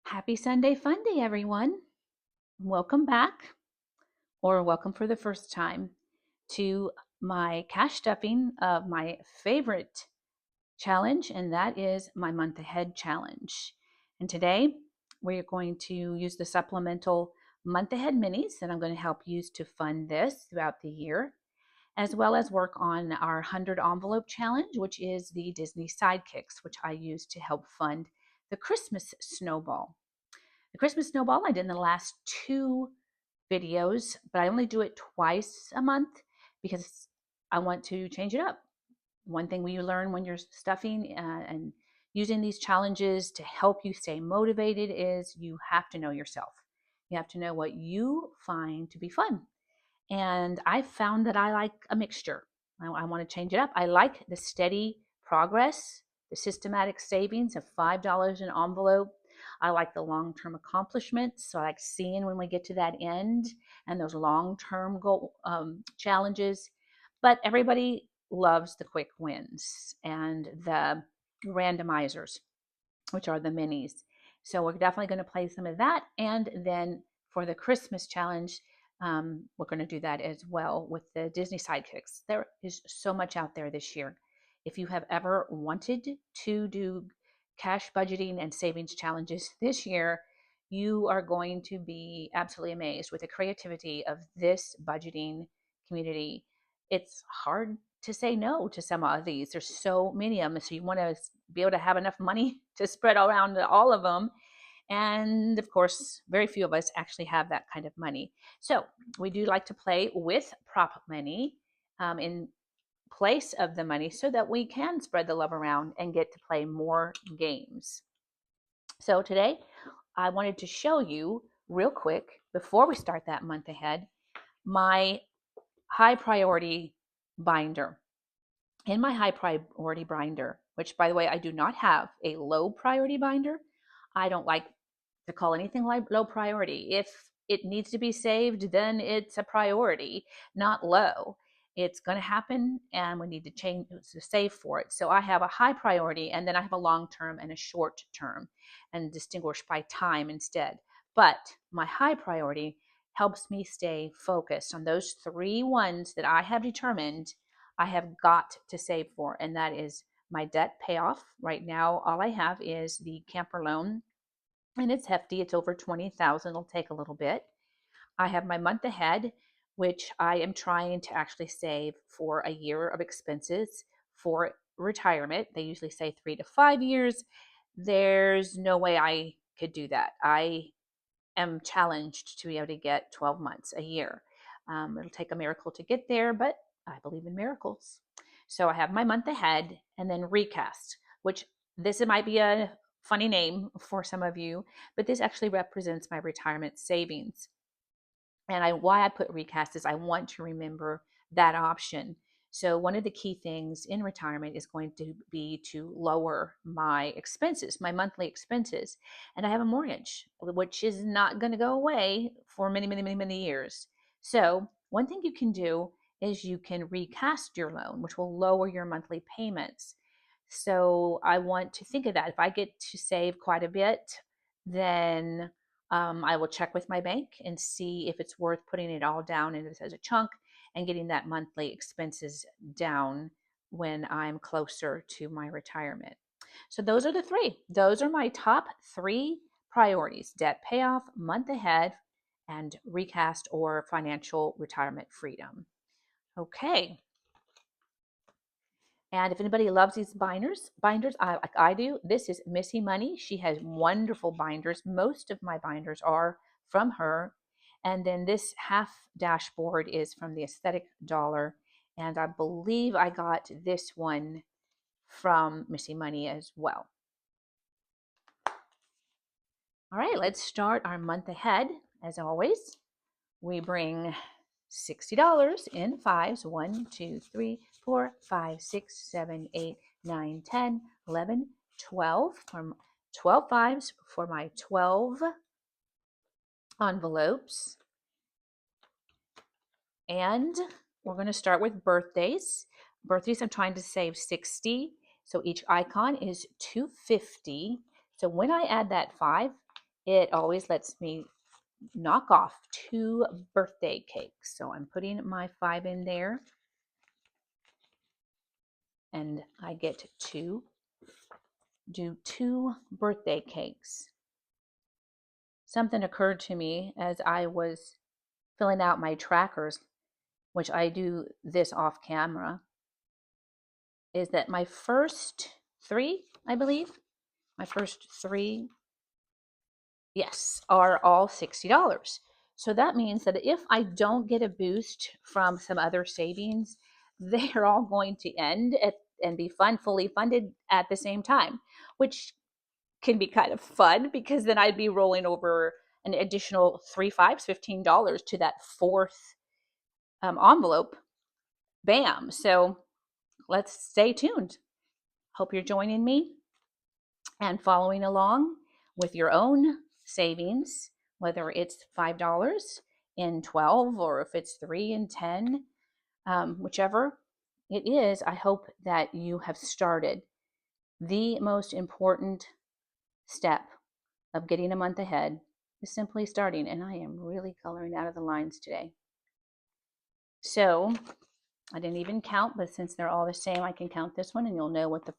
Happy Sunday Fun Day, everyone. Welcome back, or welcome for the first time, to my cash stuffing of my favorite challenge, and that is my month ahead challenge. And today we're going to use the supplemental month ahead minis that I'm going to help use to fund this throughout the year, as well as work on our 100 envelope challenge, which is the Disney Sidekicks, which I use to help fund the Christmas snowball. The Christmas snowball I did in the last two videos, but I only do it twice a month because I want to change it up. One thing you learn when you're stuffing and using these challenges to help you stay motivated is you have to know yourself. You have to know what you find to be fun. And I found that I like a mixture. I want to change it up. I like the steady progress, the systematic savings of $5 an envelope. I like the long term accomplishments. So I like seeing when we get to that end and those long term goal challenges. But everybody loves the quick wins and the randomizers, which are the minis. So we're definitely going to play some of that. And then for the Christmas challenge, we're going to do that as well with the Disney Sidekicks. There is so much out there this year. If you have ever wanted to do cash budgeting and savings challenges this year, you are going to be absolutely amazed with the creativity of this budgeting community. It's hard to say no to some of these. There's so many of them. So you want to be able to have enough money to spread around all of them. And of course, very few of us actually have that kind of money. So we do like to play with prop money in place of the money so that we can spread the love around and get to play more games. So today, I wanted to show you real quick before we start that month ahead my high priority binder. In my high priority binder, which by the way, I do not have a low priority binder. I don't like to call anything like low priority. If it needs to be saved, then it's a priority, not low. It's going to happen and we need to change to save for it. So I have a high priority and then I have a long term and a short term and distinguished by time instead. But my high priority helps me stay focused on those three ones that I have determined I have got to save for, and that is my debt payoff. Right now, all I have is the camper loan, and it's hefty. It's over 20,000. It'll take a little bit. I have my month ahead, which I am trying to actually save for a year of expenses for retirement. They usually say 3 to 5 years. There's no way I could do that. I am challenged to be able to get 12 months, a year. It'll take a miracle to get there, but I believe in miracles. So I have my month ahead and then recast, which this might be a funny name for some of you, but this actually represents my retirement savings. And why I put recast is I want to remember that option. So one of the key things in retirement is going to be to lower my expenses, my monthly expenses. And I have a mortgage, which is not going to go away for many, many, many, many years. So one thing you can do is you can recast your loan, which will lower your monthly payments. So I want to think of that. If I get to save quite a bit, then I will check with my bank and see if it's worth putting it all down as a chunk and getting that monthly expenses down when I'm closer to my retirement. So those are the three. Those are my top three priorities: debt payoff, month ahead, and recast or financial retirement freedom. Okay. And if anybody loves these binders, like I do, this is Missy Money. She has wonderful binders. Most of my binders are from her. And then this half dashboard is from the Aesthetic Dollar. And I believe I got this one from Missy Money as well. All right, let's start our month ahead. As always, we bring $60 in fives. 1, 2, 3, 4, 5, 6, 7, 8, 9, 10, 11, 12. 12 fives for my 12 envelopes. And we're going to start with birthdays. Birthdays, I'm trying to save 60. So each icon is $2.50. So when I add that 5, it always lets me knock off 2 birthday cakes. So I'm putting my 5 in there, and I get to do 2 birthday cakes. Something occurred to me as I was filling out my trackers, which I do this off camera, is that my first 3, I believe, my first 3, yes, are all $60. So that means that if I don't get a boost from some other savings, they are all going to end and be fully funded at the same time, which can be kind of fun because then I'd be rolling over an additional 3 fives, $15 to that fourth envelope. Bam. So let's stay tuned. Hope you're joining me and following along with your own savings, whether it's $5 in 12 or if it's 3 in 10, whichever it is. I hope that you have started. The most important step of getting a month ahead is simply starting, and I am really coloring out of the lines today. So I didn't even count, but since they're all the same, I can count this one and you'll know what the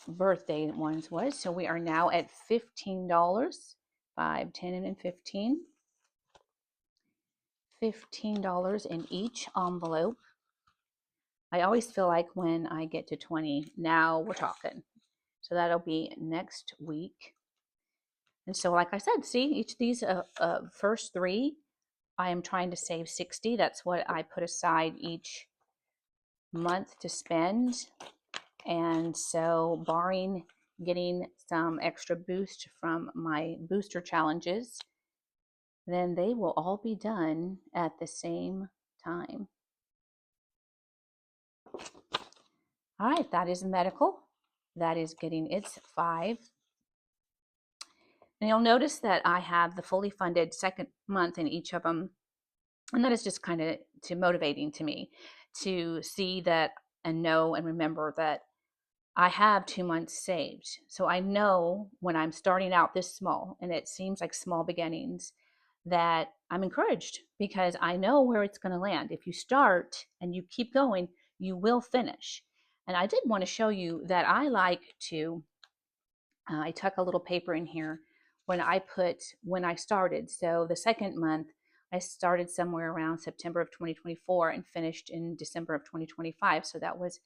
birthday ones was. So we are now at $15, 5, 10, and 15. $15 in each envelope. I always feel like when I get to 20, now we're talking. So that'll be next week. And so, like I said, see, each of these first 3, I am trying to save 60. That's what I put aside each month to spend. And so, barring getting some extra boost from my booster challenges, then they will all be done at the same time. All right, that is medical. That is getting its 5. And you'll notice that I have the fully funded second month in each of them. And that is just kind of motivating to me to see that and know and remember that I have 2 months saved. So I know when I'm starting out this small, and it seems like small beginnings, that I'm encouraged because I know where it's going to land. If you start and you keep going, you will finish. And I did want to show you that I like to, I tuck a little paper in here when I started. So the second month, I started somewhere around September of 2024 and finished in December of 2025. So that was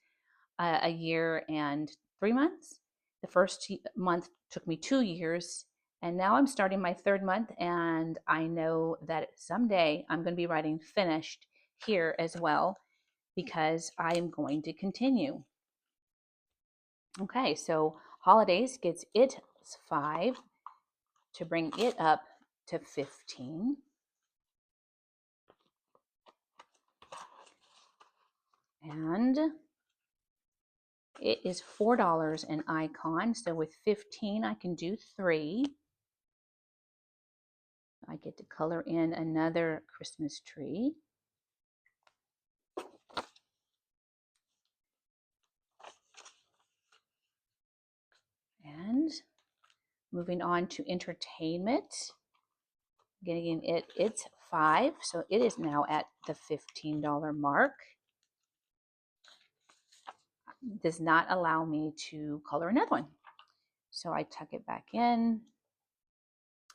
a year and 3 months. The first month took me 2 years, and now I'm starting my third month, and I know that someday I'm going to be writing finished here as well because I am going to continue. Okay, so holidays gets its 5 to bring it up to 15. And it is $4 an icon. So with 15, I can do 3. I get to color in another Christmas tree. And moving on to entertainment, getting its 5. So it is now at the $15 mark. Does not allow me to color another one. So I tuck it back in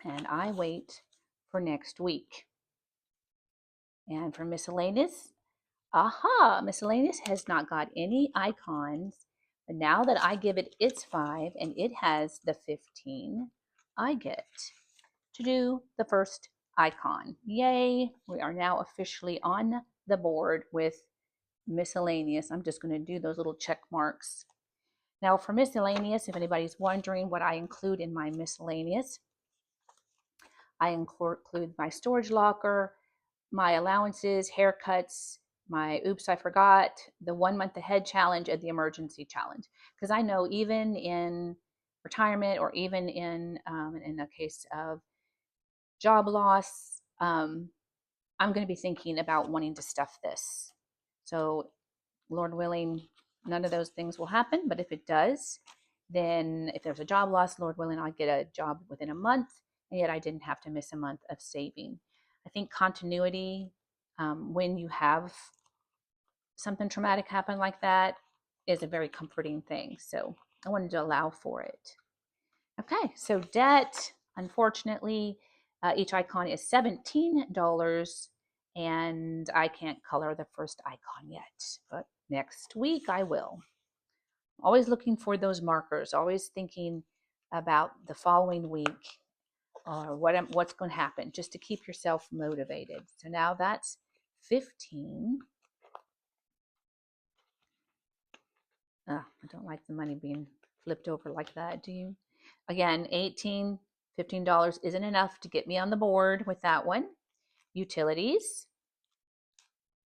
and I wait for next week. And for miscellaneous, miscellaneous has not got any icons, but now that I give it its 5 and it has the 15, I get to do the first icon. Yay, we are now officially on the board with miscellaneous. I'm just going to do those little check marks. Now for miscellaneous, if anybody's wondering what I include in my miscellaneous, I include my storage locker, my allowances, haircuts, my oops, I forgot, the 1 month ahead challenge, and the emergency challenge. Because I know even in retirement or even in a case of job loss, I'm going to be thinking about wanting to stuff this. So, Lord willing, none of those things will happen. But if it does, Then if there's a job loss, Lord willing, I'll get a job within a month, and yet I didn't have to miss a month of saving. I think continuity, when you have something traumatic happen like that, is a very comforting thing. So I wanted to allow for it. Okay, so debt, unfortunately, each icon is $17, and I can't color the first icon yet, but next week I will. Always looking for those markers, always thinking about the following week or what's going to happen, just to keep yourself motivated. So now that's 15. I don't like the money being flipped over like that, do you? Again, 18, $15 isn't enough to get me on the board with that one. Utilities,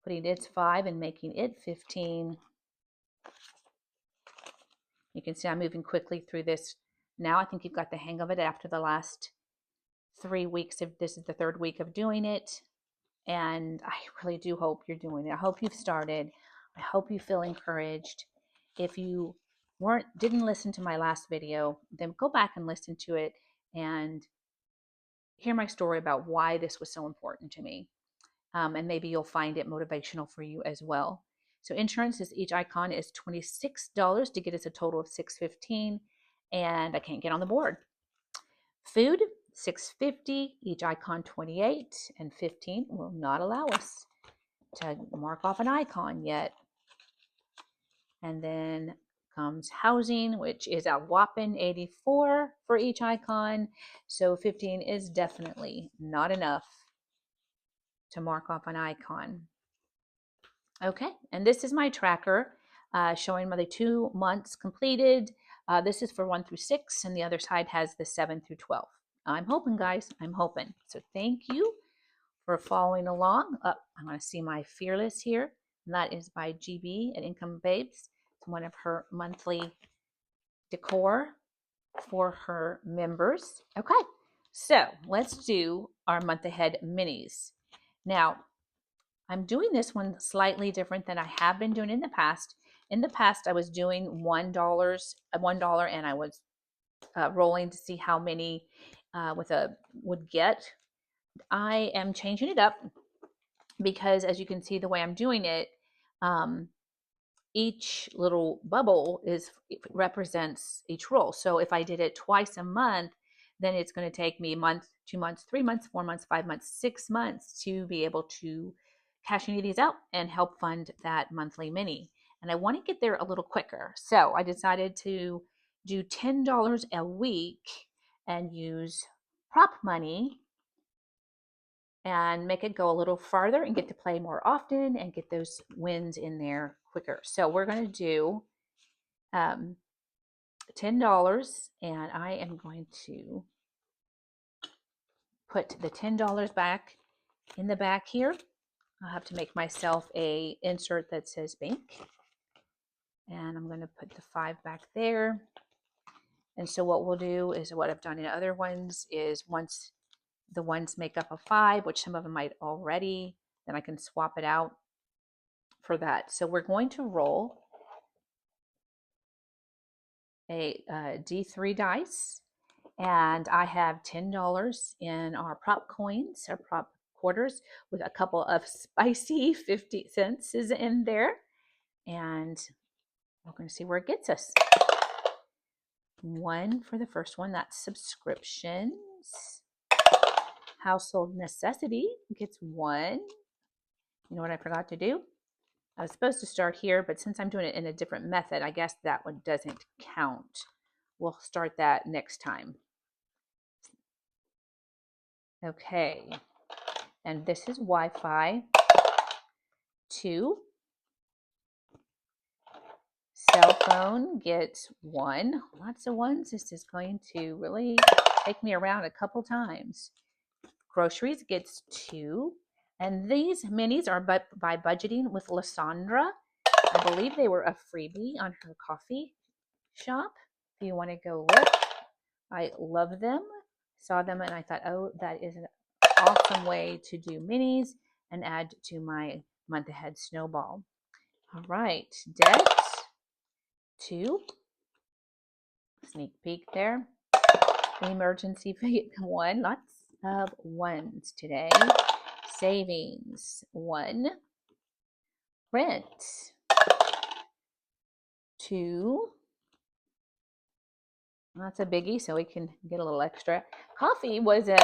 putting its 5 and making it 15. You can see I'm moving quickly through this now. I think you've got the hang of it after the last 3 weeks. If this is the third week of doing it, and I really do hope you're doing it. I hope you've started. I hope you feel encouraged. If you didn't listen to my last video, then go back and listen to it and hear my story about why this was so important to me. And maybe you'll find it motivational for you as well. So insurance is, each icon is $26 to get us a total of $615, and I can't get on the board. Food, $6.50, each icon 28, and 15 will not allow us to mark off an icon yet. And then comes housing, which is a whopping 84 for each icon. So 15 is definitely not enough to mark off an icon. Okay, and this is my tracker showing my 2 months completed. This is for 1 through 6, and the other side has the 7 through 12. I'm hoping, guys, I'm hoping. So thank you for following along. I'm going to see my Fearless here, and that is by GB at Income Babes. It's one of her monthly decor for her members. Okay, so let's do our month ahead minis. Now, I'm doing this one slightly different than I have been doing in the past. In the past, I was doing $1, and I was rolling to see how many would get. I am changing it up because, as you can see, the way I'm doing it, each little bubble represents each roll. So if I did it twice a month, then it's going to take me a month, 2 months, 3 months, 4 months, 5 months, 6 months to be able to cash any of these out and help fund that monthly mini. And I want to get there a little quicker. So I decided to do $10 a week and use prop money and make it go a little farther and get to play more often and get those wins in there quicker. So we're going to do $10, and I am going to put the $10 back in the back here. I'll have to make myself a insert that says bank, and I'm going to put the 5 back there. And so what we'll do is, what I've done in other ones is, once the ones make up a 5, which some of them might already, then I can swap it out for that. So we're going to roll a D3 dice, and I have $10 in our prop coins, our prop quarters, with a couple of spicy 50 cents is in there, and we're going to see where it gets us. 1 for the first one, that's subscriptions. Household necessity gets 1. You know what I forgot to do? I was supposed to start here, but since I'm doing it in a different method, I guess that one doesn't count. We'll start that next time. Okay, and this is Wi-Fi 2. Cell phone gets 1. Lots of ones. This is going to really take me around a couple times. Groceries gets 2. And these minis are by budgeting with Lysandra. I believe they were a freebie on her coffee shop. If you want to go look, I love them. Saw them and I thought, oh, that is an awesome way to do minis and add to my month ahead snowball. All right, debt 2. Sneak peek there. Emergency one. Lots of ones today. Savings 1. Rent 2. That's a biggie, so we can get a little extra. Coffee was an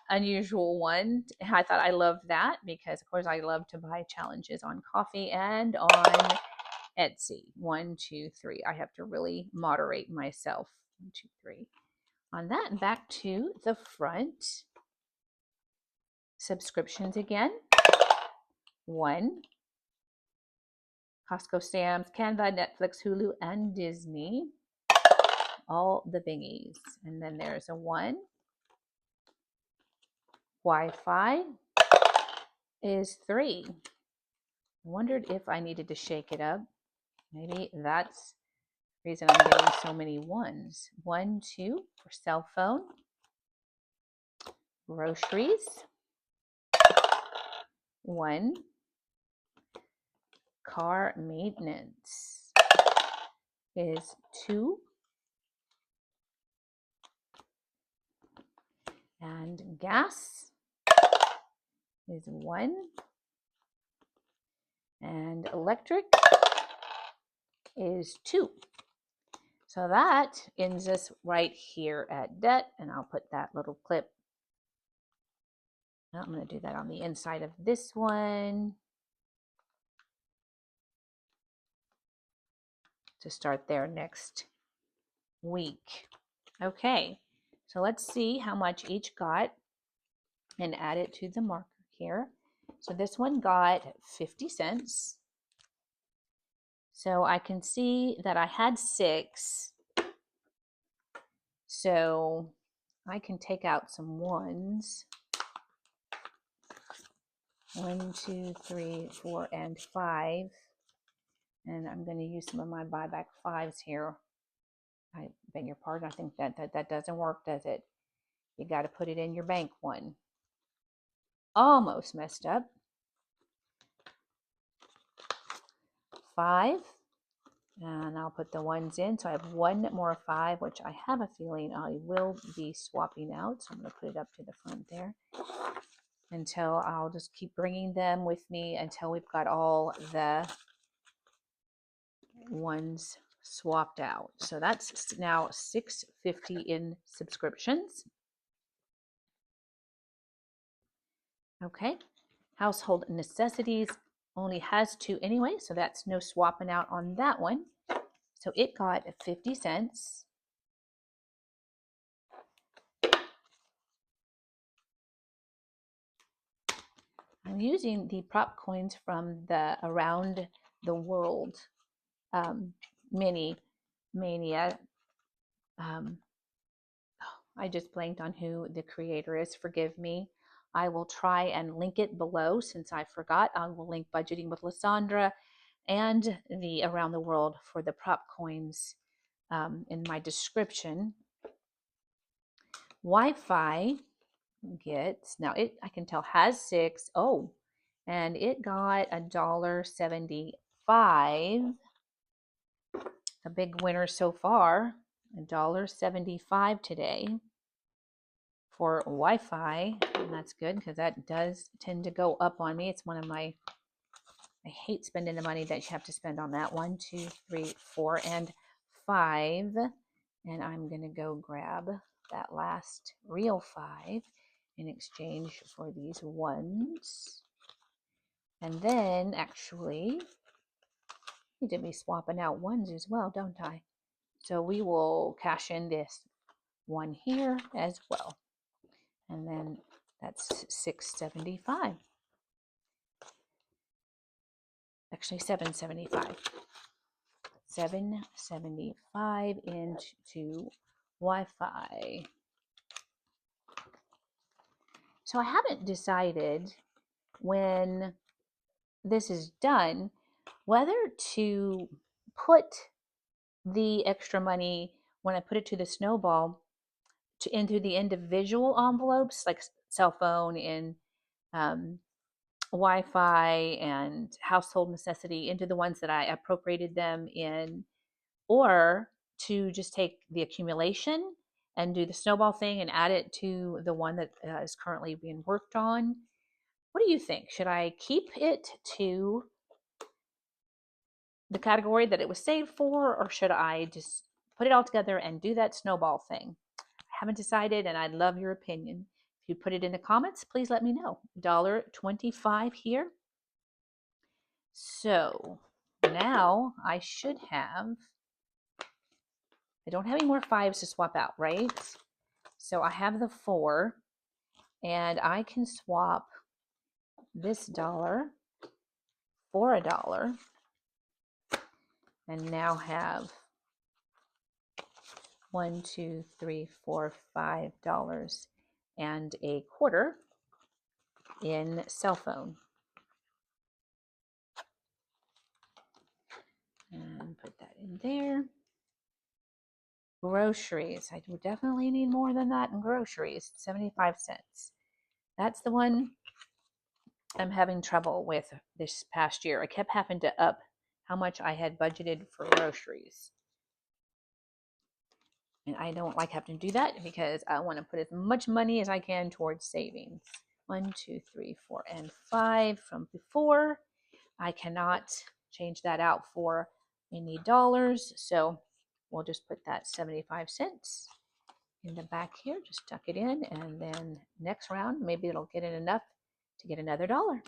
unusual one. I thought I loved that because, of course, I love to buy challenges on coffee and on Etsy. 1, 2, 3. I have to really moderate myself. 1, 2, 3. On that, and back to the front. Subscriptions again. 1. Costco stamps, Canva, Netflix, Hulu, and Disney. All the bingies. And then there's a 1. Wi-Fi is 3. I wondered if I needed to shake it up. Maybe that's the reason I'm getting so many ones. 1, 2 for cell phone. Groceries. 1. Car maintenance is 2. And gas is 1. And electric is 2. So that ends us right here at debt, and I'll put that little clip. I'm going to do that on the inside of this one to start there next week. Okay, so let's see how much each got and add it to the marker here. So this one got 50 cents. So I can see that I had 6. So I can take out some ones. 1, 2, 3, 4, and 5. And I'm going to use some of my buyback 5s here. I beg your pardon. I think that doesn't work, does it? You got to put it in your bank one. Almost messed up. 5. And I'll put the ones in. So I have 1 more 5, which I have a feeling I will be swapping out. So I'm going to put it up to the front there until I'll just keep bringing them with me until we've got all the ones swapped out. So that's now $6.50 in subscriptions. Okay, household necessities only has 2 anyway, so that's no swapping out on that one. So it got 50 cents. I'm using the prop coins from the Around the World mini mania. I just blanked on who the creator is. Forgive me. I will try and link it below since I forgot. I will link Budgeting with Lysandra and the Around the World for the prop coins in my description. Wi-Fi gets, now it, I can tell, has 6. Oh, and it got $1.75. A big winner so far. $1.75 today for Wi-Fi, and that's good because that does tend to go up on me. It's one of my, I hate spending the money that you have to spend on that. 1, 2, 3, 4, and 5. And I'm going to go grab that last real 5 in exchange for these ones. And then actually, I need to be swapping out ones as well, don't I? So we will cash in this one here as well. And then that's $6.75. Actually, $7.75. $7.75 into Wi-Fi. So I haven't decided when this is done whether to put the extra money when I put it to the snowball into the individual envelopes like cell phone and Wi-Fi and household necessity into the ones that I appropriated them in, or to just take the accumulation and do the snowball thing and add it to the one that is currently being worked on? What do you think? Should I keep it to the category that it was saved for, or should I just put it all together and do that snowball thing? I haven't decided, and I'd love your opinion. If you put it in the comments, please let me know. $1.25 here. So now I should have, I don't have any more fives to swap out, right? So I have the 4, and I can swap this dollar for a dollar, and now have $1, $2, $3, $4, $5.25 in cell phone. And put that in there. Groceries. I do definitely need more than that in groceries. 75 cents. That's the one I'm having trouble with this past year. I kept having to up how much I had budgeted for groceries. And I don't like having to do that because I want to put as much money as I can towards savings. 1, 2, 3, 4, and 5 from before. I cannot change that out for any dollars, so we'll just put that 75 cents in the back here. Just tuck it in, and then next round, maybe it'll get in enough to get another dollar.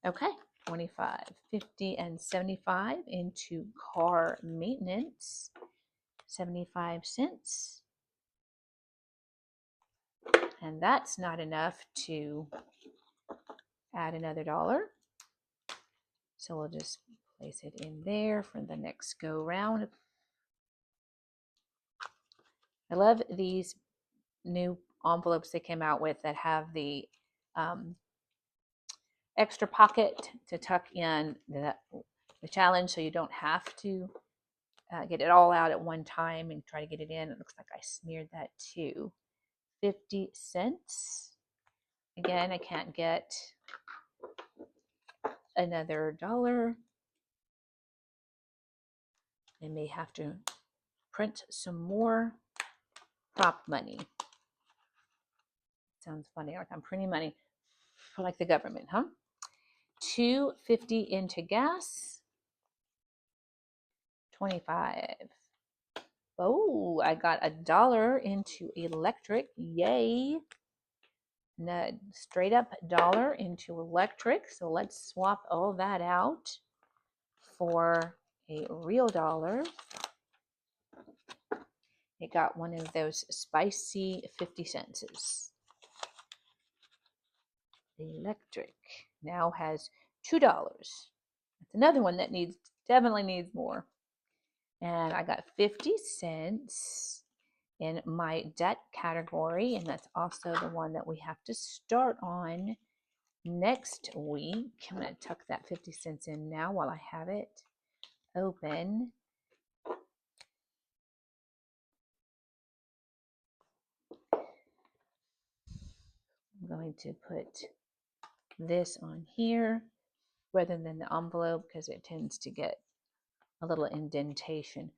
Okay, 25, 50, and 75 into car maintenance. 75 cents. And that's not enough to add another dollar. So we'll just place it in there for the next go round. I love these new envelopes they came out with that have the extra pocket to tuck in the challenge, so you don't have to get it all out at one time and try to get it in. It looks like I smeared that too. 50 cents. Again, I can't get another dollar. I may have to print some more prop money. Sounds funny, like I'm printing money for like the government, huh? $2.50 into gas. 25. Oh, I got $1 into electric. Yay. A straight up dollar into electric. So let's swap all that out for a real dollar. It got one of those spicy 50 cents. Electric now has $2. That's another one that definitely needs more. And I got 50 cents in my debt category, and that's also the one that we have to start on next week. I'm going to tuck that 50 cents in now while I have it open. I'm going to put this on here rather than the envelope because it tends to get a little indentation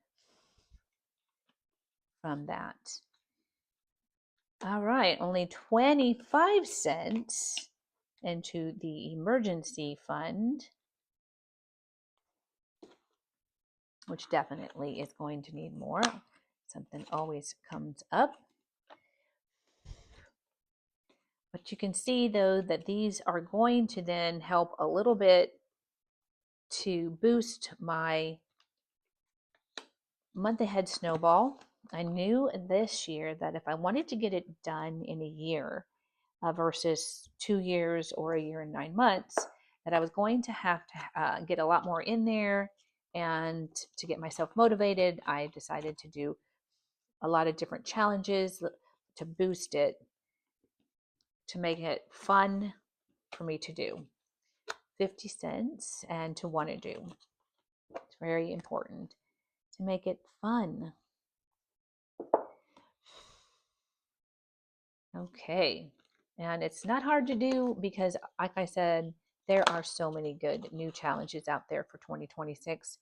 from that. All right, only 25 cents into the emergency fund, which definitely is going to need more. Something always comes up. But you can see, though, that these are going to then help a little bit to boost my month ahead snowball. I knew this year that if I wanted to get it done in a year versus 2 years or a year and 9 months, that I was going to have to get a lot more in there. And to get myself motivated, I decided to do a lot of different challenges to boost it, to make it fun for me to do. 50 cents and to want to do. It's very important to make it fun. Okay, and it's not hard to do because, like I said, there are so many good new challenges out there for 2026.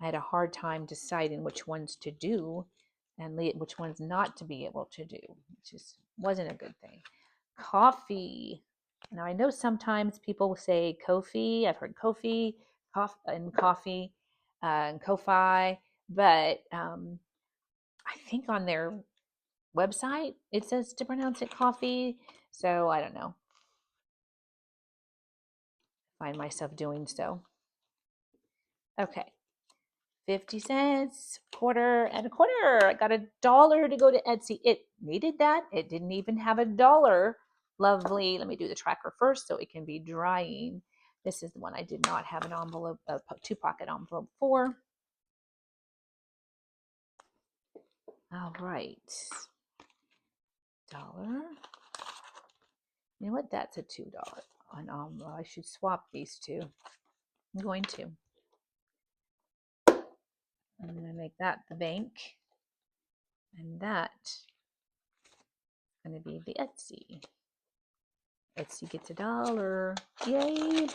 I had a hard time deciding which ones to do and which ones not to be able to do, which just wasn't a good thing. Coffee. Now, I know sometimes people say Kofi. I've heard Kofi, and coffee, and Ko-Fi, but I think on their website it says to pronounce it coffee. So I don't know. Find myself doing so. Okay. 50 cents, quarter, and a quarter. I got $1 to go to Etsy. It needed that. It didn't even have $1. Lovely. Let me do the tracker first so it can be drying. This is the one I did not have an envelope, a 2-pocket envelope for. All right. $1. You know what? That's a $2 on envelope. I should swap these two. I'm going to. I'm going to make that the bank. And that is going to be the Etsy. Etsy gets $1. Yay!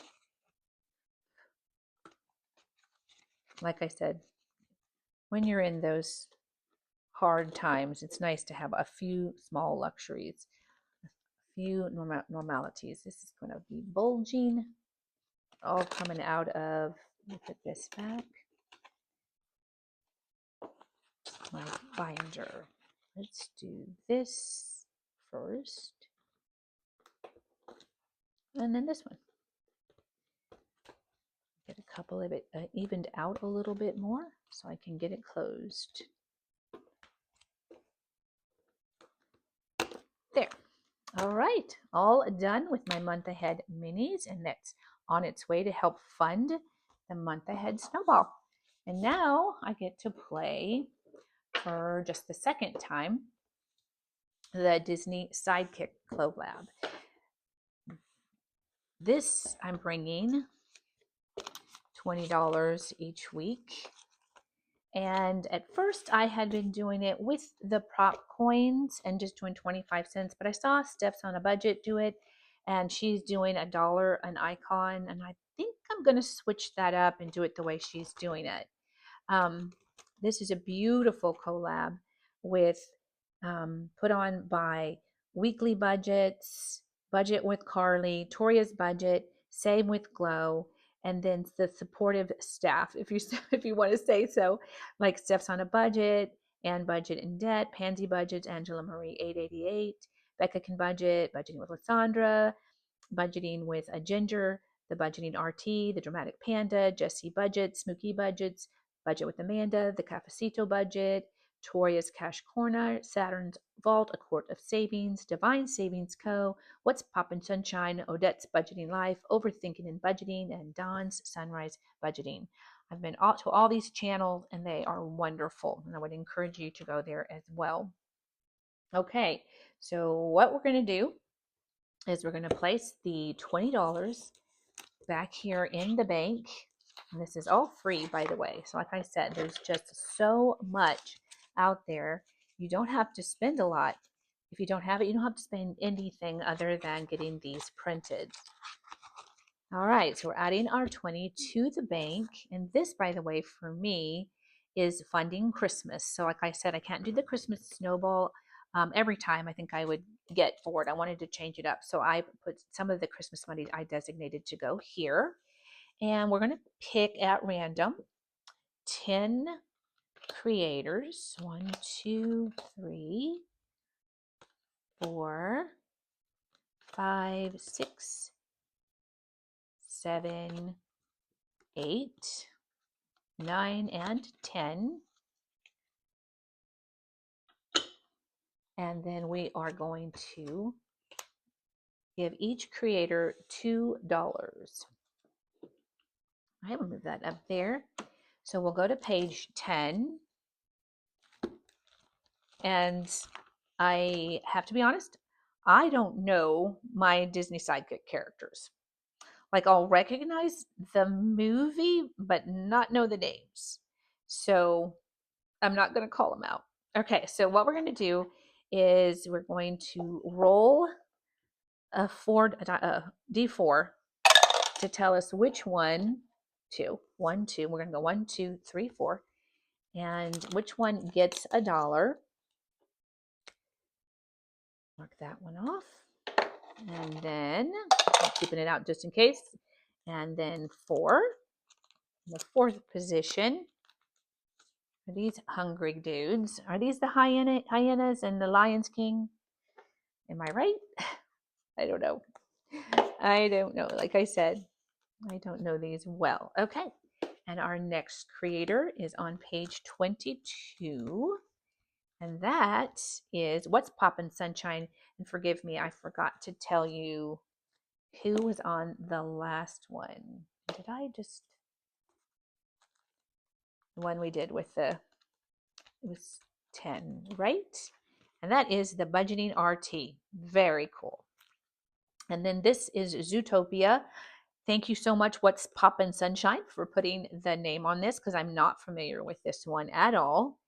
Like I said, when you're in those hard times, it's nice to have a few small luxuries, a few normalities. This is going to be bulging, all coming out of, let me put this back, my binder. Let's do this first, and then this one. Get a couple of it evened out a little bit more so I can get it closed. There. All right, all done with my month ahead minis, and that's on its way to help fund the month ahead snowball. And now I get to play for just the second time the Disney Sidekick collab. This I'm bringing $20 each week. And at first I had been doing it with the prop coins and just doing 25 cents, but I saw Steph's on a budget do it, and she's doing $1 an icon, and I think I'm going to switch that up and do it the way she's doing it. This is a beautiful collab with put on by Weekly Budgets, Budget with Carly, Toria's Budget, Same with Glow, and then the supportive staff, if you want to say so, like Steph's on a Budget, and Budget in Debt, Pansy Budgets, Angela Marie 888, Becca Can Budget, Budgeting with Lysandra, Budgeting with a Ginger, the Budgeting RT, the Dramatic Panda, Jesse Budget, Smokey Budgets, Budget with Amanda, the Cafecito Budget, Toria's Cash Corner, Saturn's Vault, A Court of Savings, Divine Savings Co., What's Poppin' Sunshine, Odette's Budgeting Life, Overthinking and Budgeting, and Dawn's Sunrise Budgeting. I've been to all these channels, and they are wonderful, and I would encourage you to go there as well. Okay, so what we're going to do is we're going to place the $20 back here in the bank. And this is all free, by the way. So like I said, there's just so much out there. You don't have to spend a lot. If you don't have it, you don't have to spend anything other than getting these printed. All right, so we're adding our 20 to the bank. And this, by the way, for me, is funding Christmas. So like I said, I can't do the Christmas snowball every time. I think I would get bored. I wanted to change it up. So I put some of the Christmas money I designated to go here. And we're going to pick at random 10 creators. 1, 2, 3, 4, 5, 6, 7, 8, 9, and 10. And then we are going to give each creator $2. I will move that up there. So we'll go to page 10. And I have to be honest, I don't know my Disney Sidekick characters. Like, I'll recognize the movie, but not know the names. So I'm not going to call them out. Okay, so what we're going to do is we're going to roll a D4 to tell us which one, 2, 1, 2. We're going to go 1, 2, 3, 4. And which one gets $1? Mark that one off. And then I'm keeping it out just in case. And then 4. In the 4th position. Are these hungry dudes? Are these the hyenas and the Lion's King? Am I right? I don't know. I don't know. Like I said, I don't know these well. Okay. And our next creator is on page 22. And that is What's Poppin' Sunshine. And forgive me, I forgot to tell you who was on the last one. Did I just... The one we did with the... It was 10, right? And that is the Budgeting RT. Very cool. And then this is Zootopia. Thank you so much, What's Poppin' Sunshine, for putting the name on this, because I'm not familiar with this one at all.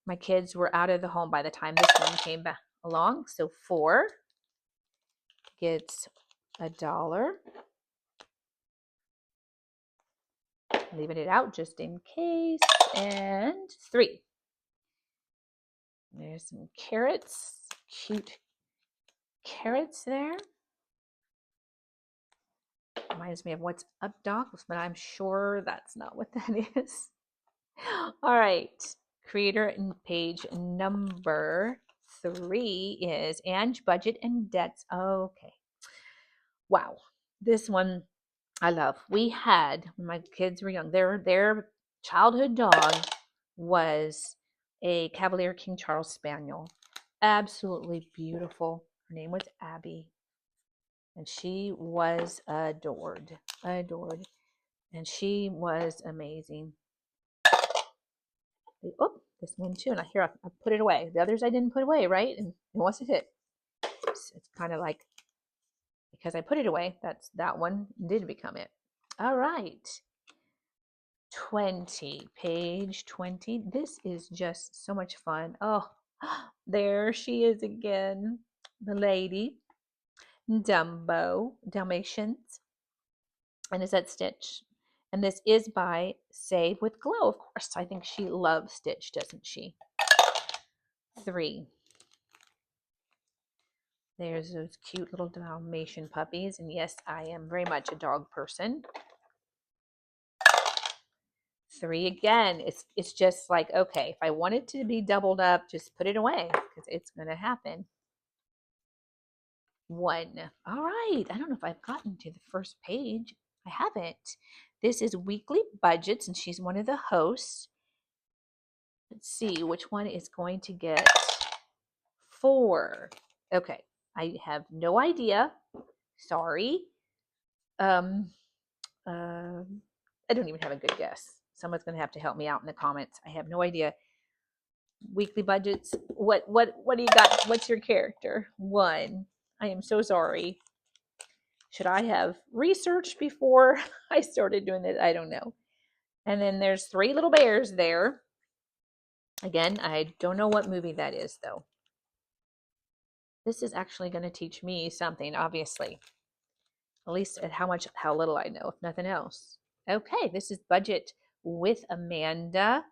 My kids were out of the home by the time this one came back along. So 4 gets $1. Leaving it out just in case. And 3. There's some carrots. Cute carrots there. Reminds me of What's Up, Doc, but I'm sure that's not what that is. All right. Creator and page number 3 is Ange, Budget and Debts. Okay. Wow. This one I love. We had, when my kids were young, their childhood dog was a Cavalier King Charles Spaniel. Absolutely beautiful. Her name was Abby. And she was adored. Adored. And she was amazing. Oh, this one too. And I put it away. The others I didn't put away, right? And it wasn't it. It's kind of like, because I put it away, that one did become it. All right. 20, page 20. This is just so much fun. Oh, there she is again. The lady. Dumbo. Dalmatians. And is that Stitch? And this is by Save with Glow, of course. I think she loves Stitch, doesn't she? 3. There's those cute little Dalmatian puppies. And yes, I am very much a dog person. 3 again. It's just like, okay, if I want it to be doubled up, just put it away because it's going to happen. 1. All right. I don't know if I've gotten to the first page. I haven't. This is Weekly Budgets, and she's one of the hosts. Let's see which one is going to get 4. Okay. I have no idea. Sorry. I don't even have a good guess. Someone's going to have to help me out in the comments. I have no idea. Weekly Budgets. What do you got? What's your character? 1. I am so sorry. Should I have researched before I started doing this? I don't know. And then there's 3 little bears there. Again, I don't know what movie that is, though. This is actually going to teach me something, obviously. At least at how little I know, if nothing else. Okay, this is Budget with Amanda.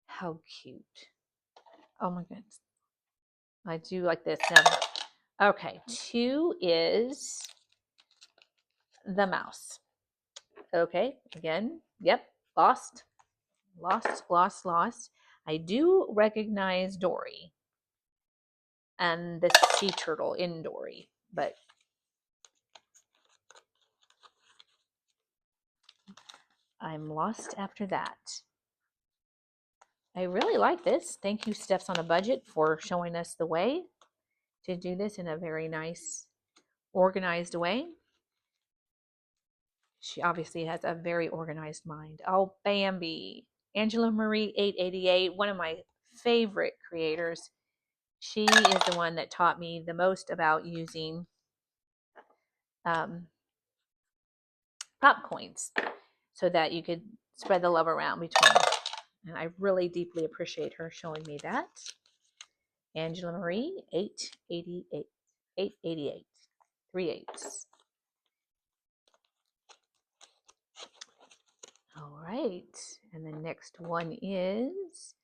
How cute. Oh my goodness. I do like this. Now, okay, 2 is the mouse. Okay, again, yep, lost. I do recognize Dory and the sea turtle in Dory, but I'm lost after that. I really like this. Thank you, Steps on a Budget, for showing us the way to do this in a very nice, organized way. She obviously has a very organized mind. Oh, Bambi. Angela Marie 888, one of my favorite creators. She is the one that taught me the most about using prop coins so that you could spread the love around between them. And I really deeply appreciate her showing me that. Angela Marie 888. 888. 3 8s. All right, and the next one is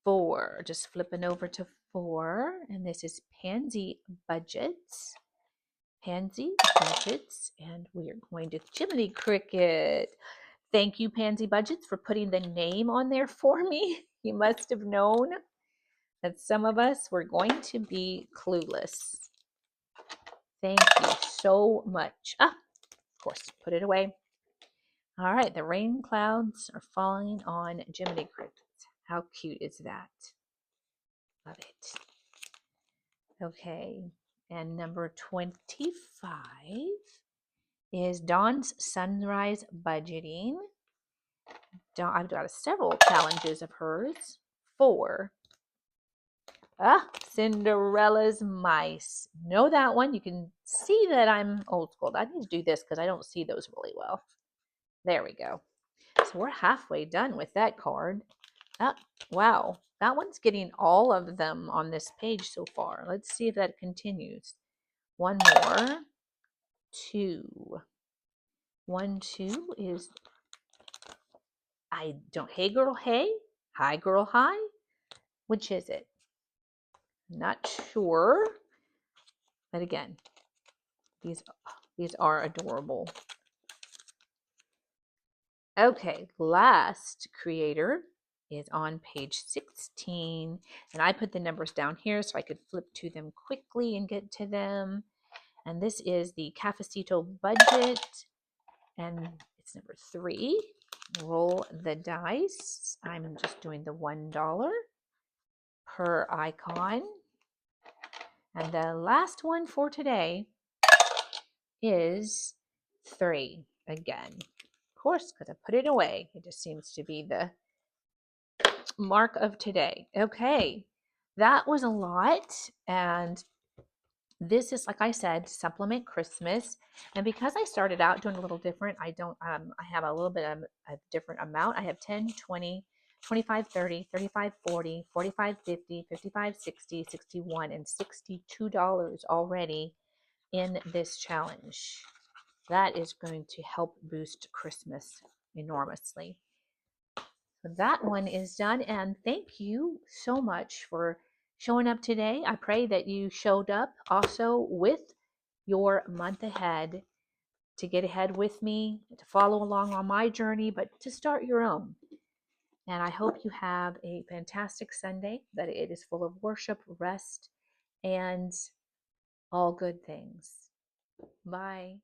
4. Just flipping over to 4, and this is Pansy Budgets. Pansy Budgets, and we are going to Jiminy Cricket. Thank you, Pansy Budgets, for putting the name on there for me. You must have known that some of us were going to be clueless. Thank you so much. Ah, of course, put it away. All right, the rain clouds are falling on Jiminy Cricket. How cute is that? Love it. Okay, and number 25 is Dawn's Sunrise Budgeting. I've got several challenges of hers. 4. Cinderella's Mice. Know that one. You can see that I'm old school. I need to do this because I don't see those really well. There we go. So we're halfway done with that card. Wow, that one's getting all of them on this page so far. Let's see if that continues. One more. 2. 1, 2 is Hey Girl Hey, Hi Girl Hi. Which is it? Not sure. But again, these are adorable. Okay, last creator is on page 16, and I put the numbers down here so I could flip to them quickly and get to them. And this is the Cafecito budget, and it's number 3. Roll the dice. I'm just doing the $1 per icon. And the last one for today is 3 again. Of course, because I put it away. It just seems to be the mark of today. Okay, that was a lot. And this is, like I said, supplement Christmas. And because I started out doing a little different, I have a little bit of a different amount. I have 10, 20, 25, 30, 35, 40, 45, 50, 55, 60, 61, and $62 already in this challenge. That is going to help boost Christmas enormously. So that one is done, and thank you so much for showing up today. I pray that you showed up also with your month ahead to get ahead with me, to follow along on my journey, but to start your own. And I hope you have a fantastic Sunday, that it is full of worship, rest, and all good things. Bye.